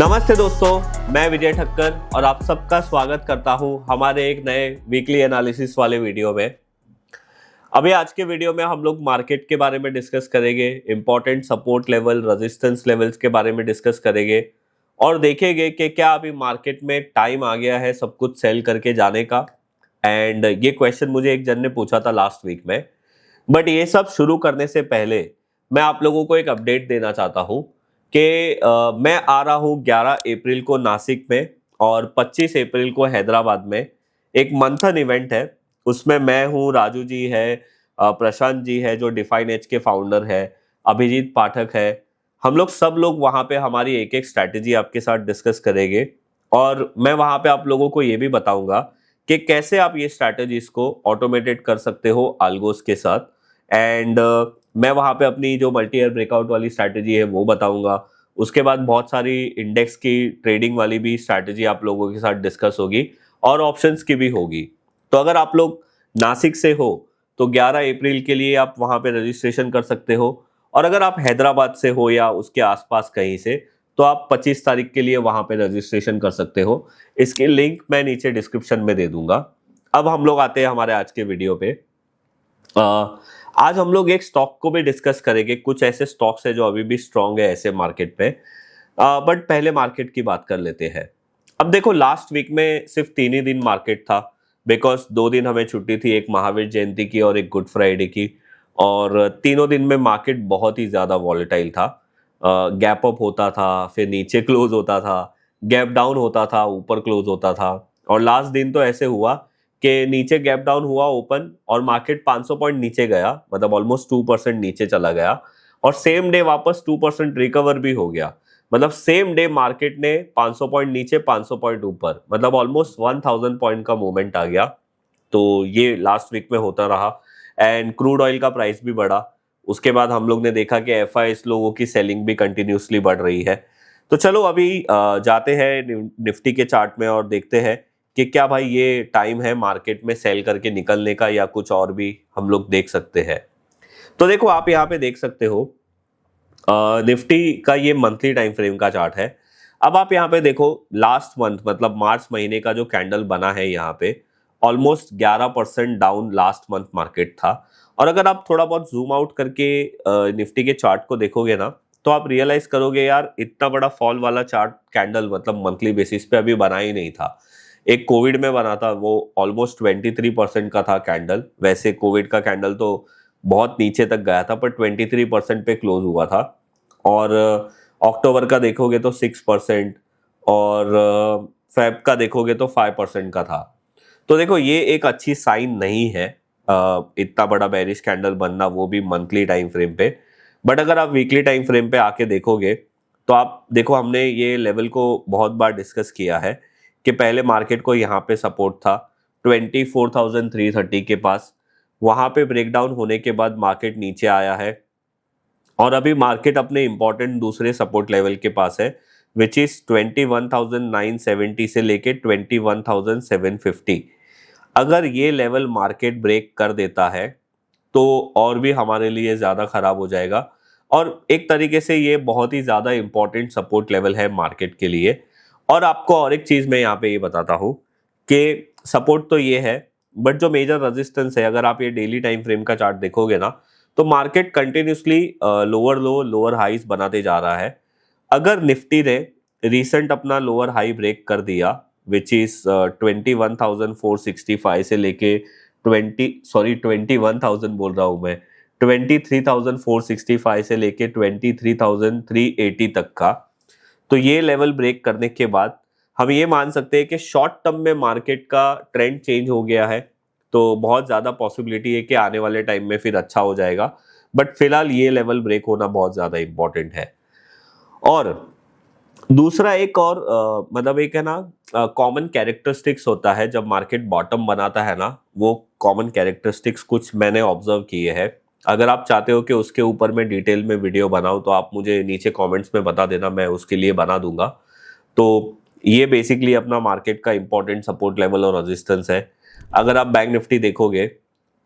नमस्ते दोस्तों, मैं विजय ठक्कर और आप सबका स्वागत करता हूं हमारे एक नए वीकली एनालिसिस वाले वीडियो में। अभी आज के वीडियो में हम लोग मार्केट के बारे में डिस्कस करेंगे, important support level, resistance levels के बारे में डिस्कस करेंगे और देखेंगे कि क्या अभी मार्केट में टाइम आ गया है सब कुछ सेल करके जाने का। एंड ये क्वेश्चन मुझे एक जन ने पूछा था लास्ट वीक में। बट ये सब शुरू करने से पहले मैं आप लोगों को एक अपडेट देना चाहता हूँ कि मैं आ रहा हूँ 11 अप्रैल को नासिक में और 25 अप्रैल को हैदराबाद में। एक मंथन इवेंट है, उसमें मैं हूँ, राजू जी है, प्रशांत जी है जो डिफाइन एज के फाउंडर है, अभिजीत पाठक है। हम लोग सब लोग वहाँ पे हमारी एक एक स्ट्रैटेजी आपके साथ डिस्कस करेंगे और मैं वहाँ पे आप लोगों को ये भी बताऊंगा कि कैसे आप ये स्ट्रैटेजीज को ऑटोमेटेड कर सकते हो आल्गोस के साथ। एंड मैं वहाँ पे अपनी जो मल्टी ईयर ब्रेकआउट वाली स्ट्रैटेजी है वो बताऊंगा। उसके बाद बहुत सारी इंडेक्स की ट्रेडिंग वाली भी स्ट्रैटेजी आप लोगों के साथ डिस्कस होगी और ऑप्शंस की भी होगी। तो अगर आप लोग नासिक से हो तो 11 अप्रैल के लिए आप वहाँ पे रजिस्ट्रेशन कर सकते हो और अगर आप हैदराबाद से हो या उसके आसपास कहीं से तो आप 25 तारीख के लिए वहाँ पे रजिस्ट्रेशन कर सकते हो। इसकी लिंक मैं नीचे डिस्क्रिप्शन में दे दूंगा। अब हम लोग आते हैं हमारे आज के वीडियो पे। आज हम लोग एक स्टॉक को भी डिस्कस करेंगे। कुछ ऐसे स्टॉक्स है जो अभी भी स्ट्रांग है ऐसे मार्केट पे, बट पहले मार्केट की बात कर लेते हैं। अब देखो, लास्ट वीक में सिर्फ 3 ही दिन मार्केट था बिकॉज 2 दिन हमें छुट्टी थी, एक महावीर जयंती की और एक गुड फ्राइडे की। और तीनों दिन में मार्केट बहुत ही ज्यादा वॉलेटाइल था। गैप अप होता था, फिर नीचे क्लोज होता था, गैप डाउन होता था, ऊपर क्लोज होता था। और लास्ट दिन तो ऐसे हुआ कि नीचे गैप डाउन हुआ ओपन और मार्केट 500 पॉइंट नीचे गया, मतलब ऑलमोस्ट 2% नीचे चला गया और सेम डे वापस 2% रिकवर भी हो गया। मतलब सेम डे मार्केट ने 500 पॉइंट नीचे 500 पॉइंट ऊपर, मतलब ऑलमोस्ट 1000 पॉइंट का मूवमेंट आ गया। तो ये लास्ट वीक में होता रहा एंड क्रूड ऑयल का प्राइस भी बढ़ा। उसके बाद हम लोग ने देखा कि एफआईएस लोगों की सेलिंग भी कंटिन्यूसली बढ़ रही है। तो चलो अभी जाते हैं निफ्टी के चार्ट में और देखते हैं कि क्या भाई ये टाइम है मार्केट में सेल करके निकलने का या कुछ और भी हम लोग देख सकते हैं। तो देखो, आप यहाँ पे देख सकते हो निफ्टी का ये मंथली टाइम फ्रेम का चार्ट है। अब आप यहाँ पे देखो, लास्ट मंथ मतलब मार्च महीने का जो कैंडल बना है यहाँ पे almost 11% down last month market था। और अगर आप थोड़ा बहुत जूम आउट करके निफ्टी के चार्ट को देखोगे ना तो आप रियलाइज करोगे यार इतना बड़ा फॉल वाला चार्ट कैंडल मतलब मंथली बेसिस पे अभी बना ही नहीं था। एक कोविड में बना था, वो ऑलमोस्ट 23% का था कैंडल। वैसे कोविड का कैंडल तो बहुत नीचे तक गया था पर 23% पे क्लोज हुआ था। और अक्टूबर का देखोगे तो 6% और फेब का देखोगे तो 5% का था। तो देखो, ये एक अच्छी साइन नहीं है इतना बड़ा बेरिश कैंडल बनना, वो भी मंथली टाइम फ्रेम पे। बट अगर आप वीकली टाइम फ्रेम पे आके देखोगे तो आप देखो, हमने ये लेवल को बहुत बार डिस्कस किया है कि पहले मार्केट को यहाँ पे सपोर्ट था 24,330 के पास। वहां पे ब्रेकडाउन होने के बाद मार्केट नीचे आया है और अभी मार्केट अपने इंपॉर्टेंट दूसरे सपोर्ट लेवल के पास है विच इज 21,970 से लेके 21,750। अगर ये लेवल मार्केट ब्रेक कर देता है तो और भी हमारे लिए ज्यादा खराब हो जाएगा। और एक तरीके से ये बहुत ही ज्यादा इंपॉर्टेंट सपोर्ट लेवल है मार्केट के लिए। और आपको और एक चीज मैं यहाँ पे ये बताता हूँ कि सपोर्ट तो ये है बट जो मेजर रेजिस्टेंस है, अगर आप ये डेली टाइम फ्रेम का चार्ट देखोगे ना तो मार्केट कंटिन्यूसली लोअर लो लोअर हाईज बनाते जा रहा है। अगर निफ्टी ने रिसेंट अपना लोअर हाई ब्रेक कर दिया विच इज 21,465 से लेके 21,000 बोल रहा हूं मैं, 23,465 से लेके 23,380 तक का, तो ये लेवल ब्रेक करने के बाद हम ये मान सकते हैं कि शॉर्ट टर्म में मार्केट का ट्रेंड चेंज हो गया है। तो बहुत ज्यादा पॉसिबिलिटी है कि आने वाले टाइम में फिर अच्छा हो जाएगा। बट फिलहाल ये लेवल ब्रेक होना बहुत ज्यादा इंपॉर्टेंट है। और दूसरा एक और मतलब एक है ना कॉमन कैरेक्टरिस्टिक्स होता है जब मार्केट बॉटम बनाता है ना, वो कॉमन कैरेक्टरिस्टिक्स कुछ मैंने ऑब्जर्व किए हैं। अगर आप चाहते हो कि उसके ऊपर मैं डिटेल में वीडियो बनाऊं तो आप मुझे नीचे कमेंट्स में बता देना, मैं उसके लिए बना दूंगा। तो ये बेसिकली अपना मार्केट का इंपॉर्टेंट सपोर्ट लेवल और रेजिस्टेंस है। अगर आप बैंक निफ्टी देखोगे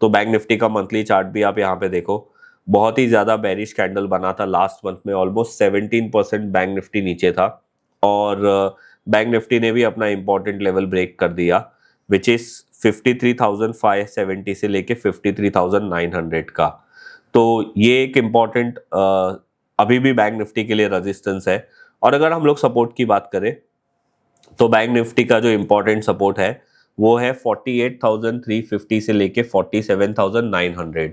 तो बैंक निफ्टी का मंथली चार्ट भी आप यहाँ पे देखो, बहुत ही ज्यादा बेरिश कैंडल बना था लास्ट मंथ में, ऑलमोस्ट 17% बैंक निफ्टी नीचे था और बैंक निफ्टी ने भी अपना इंपॉर्टेंट लेवल ब्रेक कर दिया विच इज 53,570 से लेके 53,900 का। तो ये एक इम्पॉर्टेंट अभी भी बैंक निफ्टी के लिए रेजिस्टेंस है। और अगर हम लोग सपोर्ट की बात करें तो बैंक निफ्टी का जो इम्पोर्टेंट सपोर्ट है वो है 48,350 से लेके 47,900।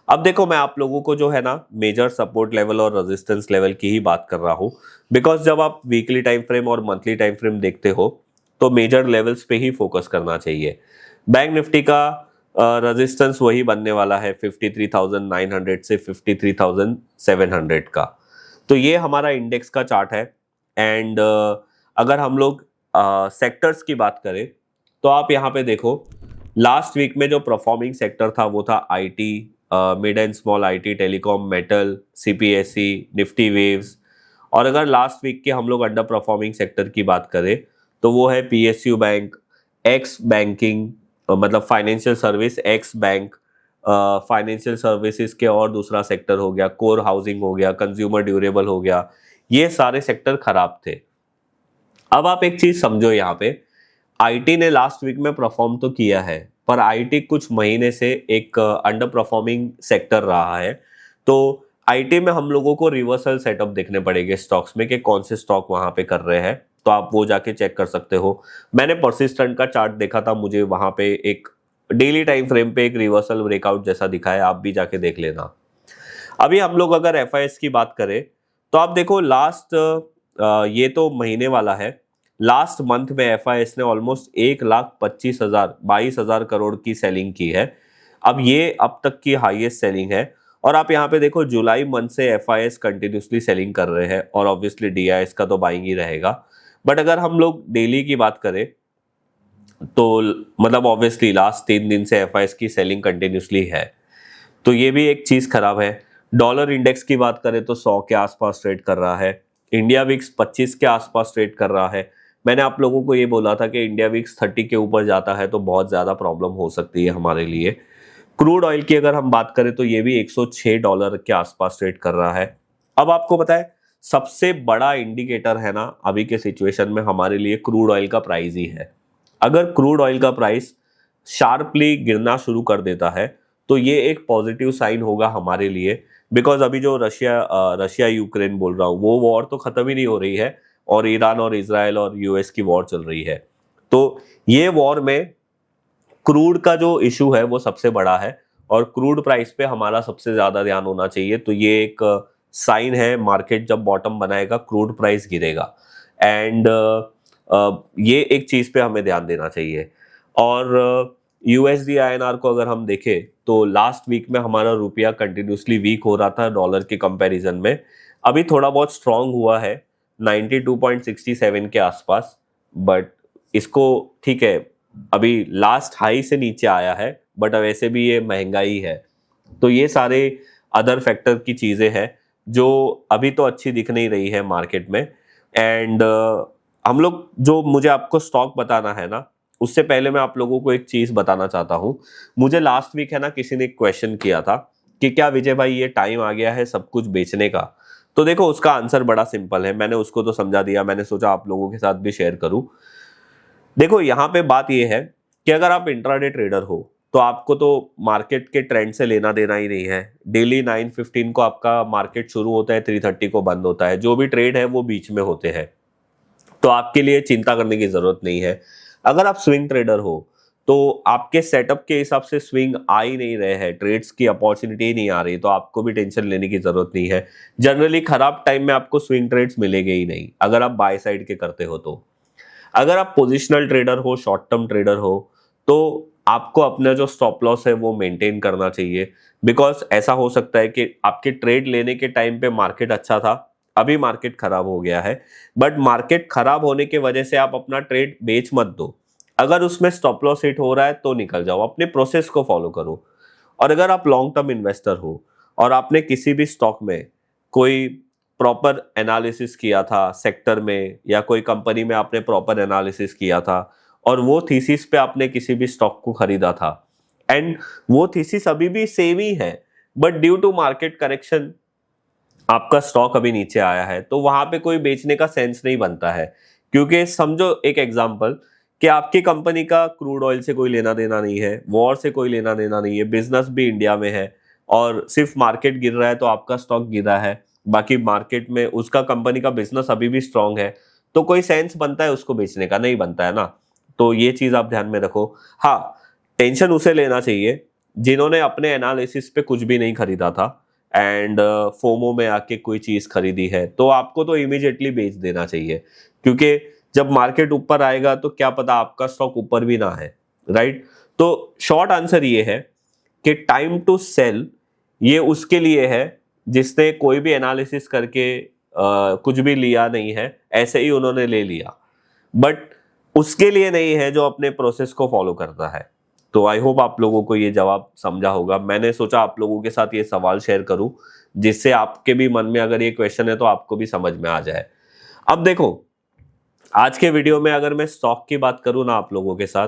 अब देखो मैं आप लोगों को जो है ना मेजर सपोर्ट लेवल और रेजिस्टेंस लेवल की ही बात कर रहा हूँ, बिकॉज जब आप वीकली टाइम फ्रेम और मंथली टाइम फ्रेम देखते हो तो मेजर लेवल्स पे ही फोकस करना चाहिए। बैंक निफ्टी का रेजिस्टेंस वही बनने वाला है 53,900 से 53,700 का। तो ये हमारा इंडेक्स का चार्ट है। एंड अगर हम लोग सेक्टर्स की बात करें तो आप यहाँ पे देखो लास्ट वीक में जो परफॉर्मिंग सेक्टर था वो था IT, mid and small IT, telecom, metal, CPSE, Nifty waves. और अगर लास्ट वीक के हम लोग अंडर परफॉर्मिंग सेक्टर की बात करें तो वो है पीएसयू बैंक, एक्स बैंकिंग मतलब financial service, x bank, financial services के और दूसरा सेक्टर हो गया, कोर हाउसिंग हो गया, कंज्यूमर ड्यूरेबल हो गया। ये सारे सेक्टर खराब थे। अब आप एक चीज समझो, यहाँ पे आईटी ने लास्ट वीक में परफॉर्म तो किया है पर आईटी कुछ महीने से एक अंडर परफॉर्मिंग सेक्टर रहा है। तो आईटी में हम लोगों को रिवर्सल सेटअप देखने पड़ेंगे स्टॉक्स में कि कौन से स्टॉक वहां पे कर रहे हैं। तो आप वो जाके चेक कर सकते हो। मैंने परसिस्टेंट का चार्ट देखा था, मुझे वहां पे एक डेली टाइम फ्रेम पे एक रिवर्सल ब्रेकआउट जैसा दिखा है, आप भी जाके देख लेना। अभी हम लोग अगर एफआईएस की बात करें तो आप देखो लास्ट ये तो महीने वाला है, लास्ट मंथ में एफआईएस ने ऑलमोस्ट 1,25,000 करोड़ की सेलिंग की है। अब ये अब तक की हाईएस्ट सेलिंग है। और आप यहाँ पे देखो जुलाई मंथ से एफआईएस कंटिन्यूसली सेलिंग कर रहे हैं और ऑब्वियसली डीआईएस का तो बाइंग ही रहेगा। बट अगर हम लोग डेली की बात करें तो मतलब ऑब्वियसली लास्ट 3 दिन से एफआईएस की सेलिंग कंटिन्यूसली है, तो ये भी एक चीज खराब है। डॉलर इंडेक्स की बात करें तो 100 के आसपास ट्रेड कर रहा है, इंडिया विक्स 25 के आसपास ट्रेड कर रहा है। मैंने आप लोगों को ये बोला था कि इंडिया विक्स 30 के ऊपर जाता है तो बहुत ज़्यादा प्रॉब्लम हो सकती है हमारे लिए। क्रूड ऑयल की अगर हम बात करें तो ये भी $106 के आसपास ट्रेड कर रहा है। अब आपको पता है सबसे बड़ा इंडिकेटर है ना अभी के सिचुएशन में हमारे लिए क्रूड ऑयल का प्राइस ही है। अगर क्रूड ऑयल का प्राइस शार्पली गिरना शुरू कर देता है तो ये एक पॉजिटिव साइन होगा हमारे लिए, बिकॉज अभी जो रशिया यूक्रेन बोल रहा हूँ वो वॉर तो खत्म ही नहीं हो रही है और ईरान और इजराइल और यूएस की वॉर चल रही है। तो ये वॉर में क्रूड का जो इशू है वो सबसे बड़ा है और क्रूड प्राइस पे हमारा सबसे ज्यादा ध्यान होना चाहिए। तो ये एक साइन है, मार्केट जब बॉटम बनाएगा क्रूड प्राइस गिरेगा। एंड ये एक चीज पे हमें ध्यान देना चाहिए। और यूएसडी आईएनआर को अगर हम देखें तो लास्ट वीक में हमारा रुपया कंटिन्यूसली वीक हो रहा था डॉलर के कंपैरिजन में। अभी थोड़ा बहुत स्ट्रांग हुआ है 92.67 के आसपास, बट इसको ठीक है अभी लास्ट हाई से नीचे आया है, बट वैसे भी ये महंगाई है। तो ये सारे अदर फैक्टर की चीजें हैं जो अभी तो अच्छी दिख नहीं रही है मार्केट में। एंड हम लोग जो मुझे आपको स्टॉक बताना है ना उससे पहले मैं आप लोगों को एक चीज बताना चाहता हूं। मुझे लास्ट वीक है ना किसी ने एक क्वेश्चन किया था कि क्या विजय भाई ये टाइम आ गया है सब कुछ बेचने का। तो देखो उसका आंसर बड़ा सिंपल है, मैंने उसको तो समझा दिया, मैंने सोचा आप लोगों के साथ भी शेयर करूं। देखो यहाँ पे बात ये है कि अगर आप इंट्राडे ट्रेडर हो तो आपको तो मार्केट के ट्रेंड से लेना देना ही नहीं है। डेली 9:15 को आपका मार्केट शुरू होता है, 3:30 को बंद होता है, जो भी ट्रेड है वो बीच में होते हैं, तो आपके लिए चिंता करने की जरूरत नहीं है। अगर आप स्विंग ट्रेडर हो तो आपके सेटअप के हिसाब से स्विंग आ ही नहीं रहे हैं, ट्रेड्स की अपॉर्चुनिटी नहीं आ रही, तो आपको भी टेंशन लेने की जरूरत नहीं है। जनरली खराब टाइम में आपको स्विंग ट्रेड्स मिलेंगे ही नहीं अगर आप बाय साइड के करते हो। तो अगर आप पोजिशनल ट्रेडर हो, शॉर्ट टर्म ट्रेडर हो, तो आपको अपना जो स्टॉप लॉस है वो मेंटेन करना चाहिए। बिकॉज ऐसा हो सकता है कि आपके ट्रेड लेने के टाइम पे मार्केट अच्छा था, अभी मार्केट खराब हो गया है, बट मार्केट खराब होने की वजह से आप अपना ट्रेड बेच मत दो। अगर उसमें स्टॉप लॉस हिट हो रहा है तो निकल जाओ, अपने प्रोसेस को फॉलो करो। और अगर आप लॉन्ग टर्म इन्वेस्टर हो और आपने किसी भी स्टॉक में कोई प्रॉपर एनालिसिस किया था सेक्टर में या कोई कंपनी में आपने प्रॉपर एनालिसिस किया था और वो थीसिस पे आपने किसी भी स्टॉक को खरीदा था एंड वो थीसिस अभी भी सेम ही है, but due to market correction आपका स्टॉक अभी नीचे आया है, तो वहां पे कोई बेचने का सेंस नहीं बनता है। क्योंकि समझो एक एग्जांपल कि आपकी कंपनी का क्रूड ऑयल से कोई लेना देना नहीं है, वॉर से कोई लेना देना नहीं है, बिजनेस भी इंडिया में है और सिर्फ मार्केट गिर रहा है तो आपका स्टॉक गिरा है, बाकी मार्केट में उसका कंपनी का बिजनेस अभी भी स्ट्रांग है, तो कोई सेंस बनता है उसको बेचने का? नहीं बनता है ना। तो ये चीज आप ध्यान में रखो। हाँ, टेंशन उसे लेना चाहिए जिन्होंने अपने एनालिसिस पे कुछ भी नहीं खरीदा था एंड फोमो में आके कोई चीज खरीदी है, तो आपको तो इमीडिएटली बेच देना चाहिए। क्योंकि जब मार्केट ऊपर आएगा तो क्या पता आपका स्टॉक ऊपर भी ना है, राइट। तो शॉर्ट आंसर ये है कि टाइम टू सेल ये उसके लिए है जिसने कोई भी एनालिसिस करके कुछ भी लिया नहीं है, ऐसे ही उन्होंने ले लिया। बट उसके लिए नहीं है जो अपने प्रोसेस को फॉलो करता है। तो आई होप आप लोगों को ये जवाब समझा होगा। मैंने सोचा आप लोगों के साथ ये सवाल शेयर करूं जिससे आपके भी मन में अगर ये क्वेश्चन है तो आपको भी समझ में आ जाए। अब देखो, आज के वीडियो में अगर मैं स्टॉक की बात करूं ना आप लोगों के साथ,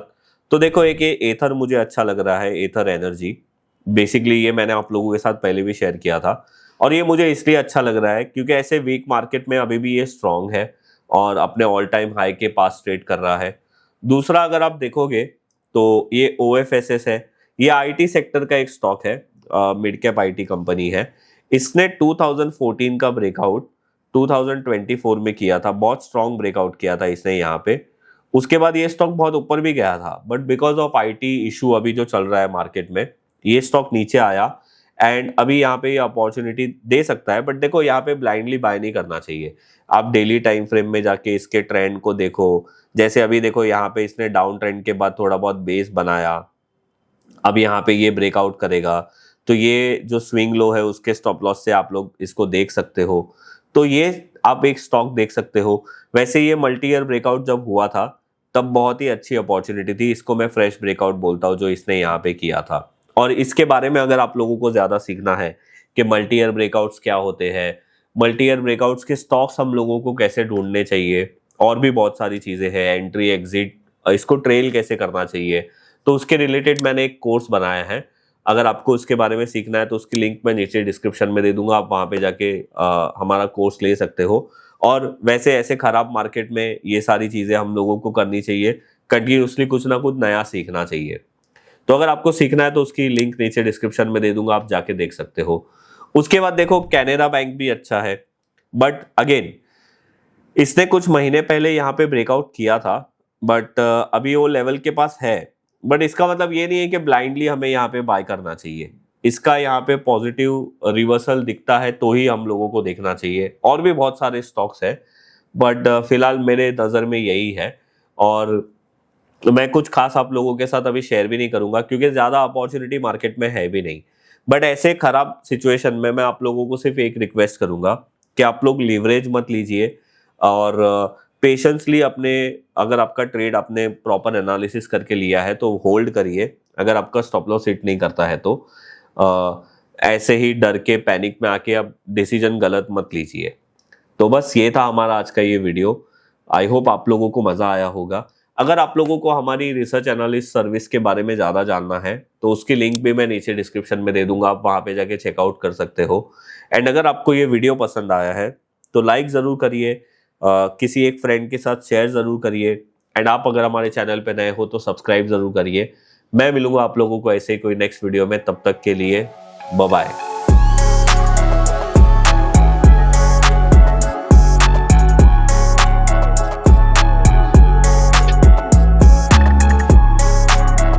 तो देखो एक ये एथर मुझे अच्छा लग रहा है, एथर एनर्जी। बेसिकली ये मैंने आप लोगों के साथ पहले भी शेयर किया था और ये मुझे इसलिए अच्छा लग रहा है क्योंकि ऐसे वीक मार्केट में अभी भी ये स्ट्रांग है और अपने ऑल टाइम हाई के पास ट्रेड कर रहा है। दूसरा अगर आप देखोगे तो ये OFSS है, ये IT सेक्टर का एक स्टॉक है, मिड कैप IT कंपनी है। इसने 2014 का ब्रेकआउट 2024 में किया था, बहुत स्ट्रॉन्ग ब्रेकआउट किया था इसने यहाँ पे। उसके बाद ये स्टॉक बहुत ऊपर भी गया था, but because of IT issue अभी जो चल रहा है मार्केट में, ये स्टॉक नीचे आया एंड अभी यहाँ पे ये अपॉर्चुनिटी दे सकता है। बट देखो यहाँ पे ब्लाइंडली बाय नहीं करना चाहिए, आप डेली टाइम फ्रेम में जाके इसके ट्रेंड को देखो। जैसे अभी देखो यहाँ पे इसने डाउन ट्रेंड के बाद थोड़ा बहुत बेस बनाया, अब यहाँ पे ये ब्रेकआउट करेगा तो ये जो स्विंग लो है उसके स्टॉप लॉस से आप लोग इसको देख सकते हो। तो ये आप एक स्टॉक देख सकते हो। वैसे ये मल्टी ईयर ब्रेकआउट जब हुआ था तब बहुत ही अच्छी अपॉर्चुनिटी थी, इसको मैं फ्रेश ब्रेकआउट बोलता हूँ जो इसने यहाँ पे किया था। और इसके बारे में अगर आप लोगों को ज्यादा सीखना है कि मल्टी ईयर ब्रेकआउट्स क्या होते हैं, मल्टी ईयर ब्रेकआउट्स के स्टॉक्स हम लोगों को कैसे ढूंढने चाहिए, और भी बहुत सारी चीजें हैं, एंट्री एग्जिट, इसको ट्रेल कैसे करना चाहिए, तो उसके रिलेटेड मैंने एक कोर्स बनाया है। अगर आपको उसके बारे में सीखना है तो उसकी लिंक मैं नीचे डिस्क्रिप्शन में दे दूंगा, आप वहां पे जाके हमारा कोर्स ले सकते हो। और वैसे ऐसे खराब मार्केट में ये सारी चीजें हम लोगों को करनी चाहिए, कंटिन्यूसली कुछ ना कुछ नया सीखना चाहिए। तो अगर आपको सीखना है तो उसकी लिंक नीचे डिस्क्रिप्शन में दे दूंगा, आप जाके देख सकते हो। उसके बाद देखो कैनरा बैंक भी अच्छा है, बट अगेन इसने कुछ महीने पहले यहाँ पे ब्रेकआउट किया था, बट अभी वो लेवल के पास है। बट इसका मतलब ये नहीं है कि ब्लाइंडली हमें यहाँ पे बाय करना चाहिए। इसका यहाँ पे पॉजिटिव रिवर्सल दिखता है तो ही हम लोगों को देखना चाहिए। और भी बहुत सारे स्टॉक्स है, बट फिलहाल मेरे नज़र में यही है। और मैं कुछ खास आप लोगों के साथ अभी शेयर भी नहीं करूंगा क्योंकि ज़्यादा अपॉर्चुनिटी मार्केट में है भी नहीं। बट ऐसे खराब सिचुएशन में मैं आप लोगों को सिर्फ एक रिक्वेस्ट करूंगा कि आप लोग लीवरेज मत लीजिए और पेशेंसली अपने, अगर आपका ट्रेड आपने प्रॉपर एनालिसिस करके लिया है तो होल्ड करिए। अगर आपका स्टॉप लॉस हिट नहीं करता है तो ऐसे ही डर के पैनिक में आके आप डिसीजन गलत मत लीजिए। तो बस ये था हमारा आज का ये वीडियो। आई होप आप लोगों को मज़ा आया होगा। अगर आप लोगों को हमारी रिसर्च एनालिस्ट सर्विस के बारे में ज़्यादा जानना है तो उसकी लिंक भी मैं नीचे डिस्क्रिप्शन में दे दूंगा, आप वहाँ पे जाके चेकआउट कर सकते हो। एंड अगर आपको ये वीडियो पसंद आया है तो लाइक ज़रूर करिए, किसी एक फ्रेंड के साथ शेयर ज़रूर करिए। एंड आप अगर हमारे चैनल पे नए हो तो सब्सक्राइब ज़रूर करिए। मैं मिलूंगा आप लोगों को ऐसे ही कोई नेक्स्ट वीडियो में, तब तक के लिए बाय बाय।